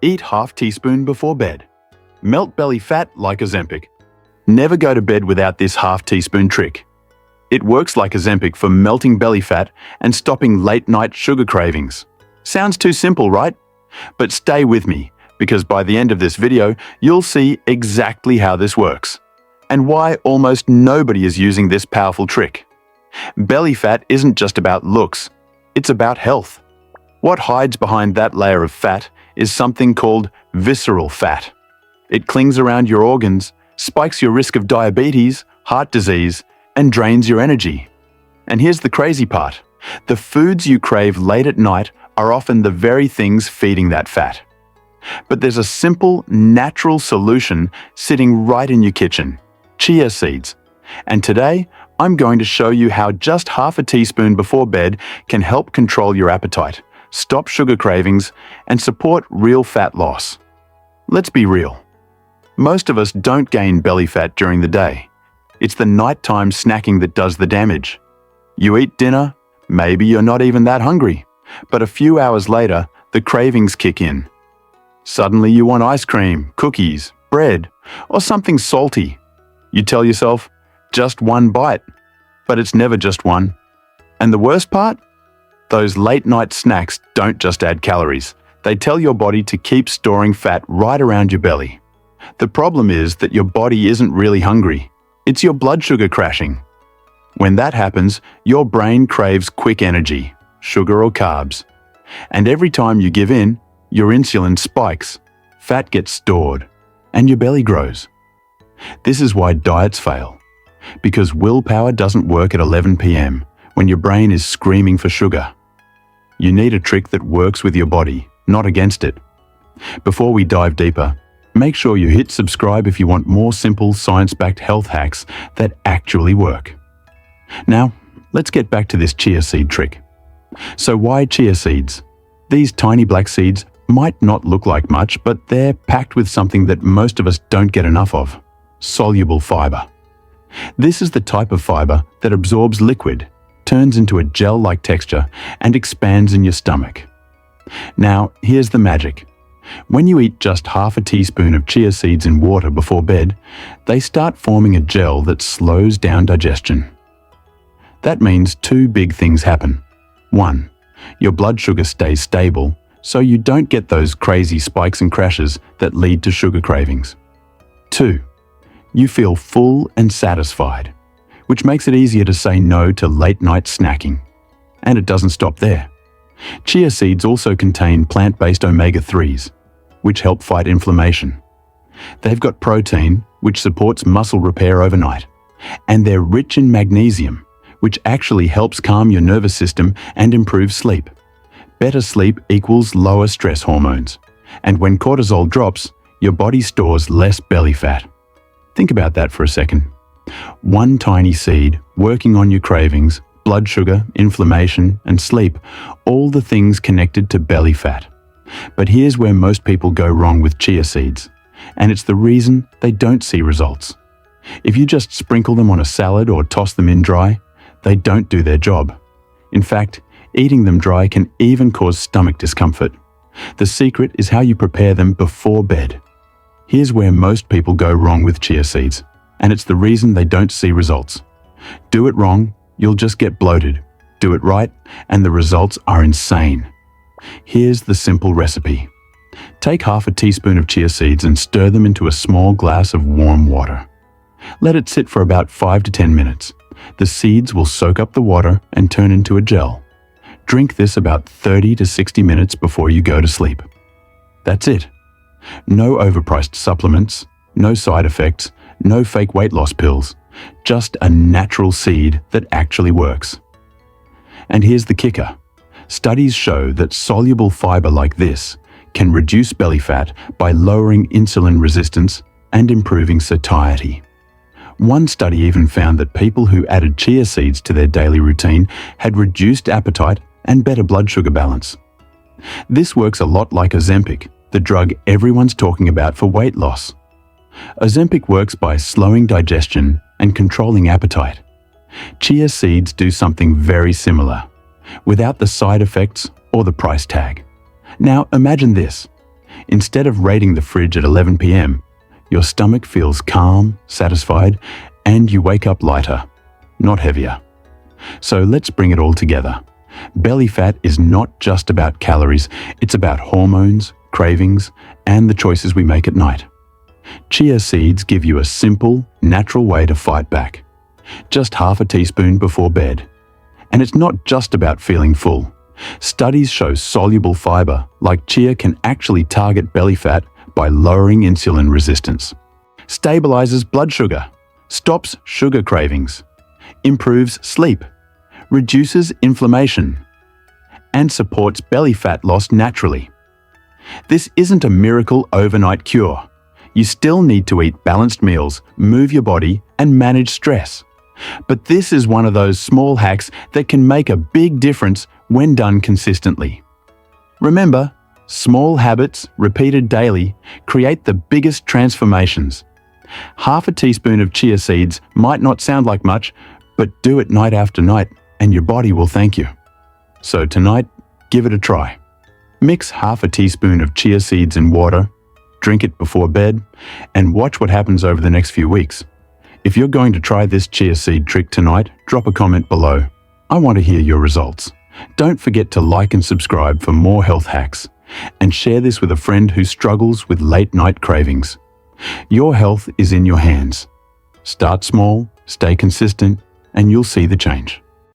Eat half teaspoon before bed. Melt belly fat like Ozempic. Never go to bed without this half teaspoon trick. It works like Ozempic for melting belly fat and stopping late-night sugar cravings. Sounds too simple, right? But stay with me, because by the end of this video, you'll see exactly how this works and why almost nobody is using this powerful trick. Belly fat isn't just about looks, it's about health. What hides behind that layer of fat is something called visceral fat. It clings around your organs, spikes your risk of diabetes, heart disease, and drains your energy. And here's the crazy part. The foods you crave late at night are often the very things feeding that fat. But there's a simple, natural solution sitting right in your kitchen: chia seeds. And today, I'm going to show you how just half a teaspoon before bed can help control your appetite, stop sugar cravings, and support real fat loss. Let's be real. Most of us don't gain belly fat during the day. It's the nighttime snacking that does the damage. You eat dinner, maybe you're not even that hungry, but a few hours later, the cravings kick in. Suddenly you want ice cream, cookies, bread, or something salty. You tell yourself, just one bite, but it's never just one. And the worst part? Those late-night snacks don't just add calories. They tell your body to keep storing fat right around your belly. The problem is that your body isn't really hungry. It's your blood sugar crashing. When that happens, your brain craves quick energy, sugar or carbs. And every time you give in, your insulin spikes, fat gets stored, and your belly grows. This is why diets fail. Because willpower doesn't work at 11 p.m. when your brain is screaming for sugar. You need a trick that works with your body, not against it. Before we dive deeper, make sure you hit subscribe if you want more simple, science-backed health hacks that actually work. Now, let's get back to this chia seed trick. So why chia seeds? These tiny black seeds might not look like much, but they're packed with something that most of us don't get enough of: soluble fiber. This is the type of fiber that absorbs liquid, turns into a gel-like texture, and expands in your stomach. Now, here's the magic. When you eat just half a teaspoon of chia seeds in water before bed, they start forming a gel that slows down digestion. That means two big things happen. 1. Your blood sugar stays stable, so you don't get those crazy spikes and crashes that lead to sugar cravings. 2. You feel full and satisfied, which makes it easier to say no to late-night snacking. And it doesn't stop there. Chia seeds also contain plant-based omega-3s, which help fight inflammation. They've got protein, which supports muscle repair overnight. And they're rich in magnesium, which actually helps calm your nervous system and improve sleep. Better sleep equals lower stress hormones. And when cortisol drops, your body stores less belly fat. Think about that for a second. One tiny seed working on your cravings, blood sugar, inflammation, and sleep, all the things connected to belly fat. But here's where most people go wrong with chia seeds, and it's the reason they don't see results. If you just sprinkle them on a salad or toss them in dry, they don't do their job. In fact, eating them dry can even cause stomach discomfort. The secret is how you prepare them before bed. Here's where most people go wrong with chia seeds, and it's the reason they don't see results. Do it wrong, you'll just get bloated. Do it right, and the results are insane. Here's the simple recipe. Take half a teaspoon of chia seeds and stir them into a small glass of warm water. Let it sit for about 5 to 10 minutes. The seeds will soak up the water and turn into a gel. Drink this about 30 to 60 minutes before you go to sleep. That's it. No overpriced supplements, no side effects, no fake weight loss pills, just a natural seed that actually works. And here's the kicker. Studies show that soluble fiber like this can reduce belly fat by lowering insulin resistance and improving satiety. One study even found that people who added chia seeds to their daily routine had reduced appetite and better blood sugar balance. This works a lot like Ozempic, the drug everyone's talking about for weight loss. Ozempic works by slowing digestion and controlling appetite. Chia seeds do something very similar, without the side effects or the price tag. Now imagine this. Instead of raiding the fridge at 11 p.m., your stomach feels calm, satisfied, and you wake up lighter, not heavier. So let's bring it all together. Belly fat is not just about calories, it's about hormones, cravings, and the choices we make at night. Chia seeds give you a simple, natural way to fight back. Just half a teaspoon before bed. And it's not just about feeling full. Studies show soluble fiber, like chia, can actually target belly fat by lowering insulin resistance. Stabilizes blood sugar, stops sugar cravings, improves sleep, reduces inflammation, and supports belly fat loss naturally. This isn't a miracle overnight cure. You still need to eat balanced meals, move your body, and manage stress. But this is one of those small hacks that can make a big difference when done consistently. Remember, small habits, repeated daily, create the biggest transformations. Half a teaspoon of chia seeds might not sound like much, but do it night after night, and your body will thank you. So tonight, give it a try. Mix half a teaspoon of chia seeds in water, drink it before bed, and watch what happens over the next few weeks. If you're going to try this chia seed trick tonight, drop a comment below. I want to hear your results. Don't forget to like and subscribe for more health hacks, and share this with a friend who struggles with late-night cravings. Your health is in your hands. Start small, stay consistent, and you'll see the change.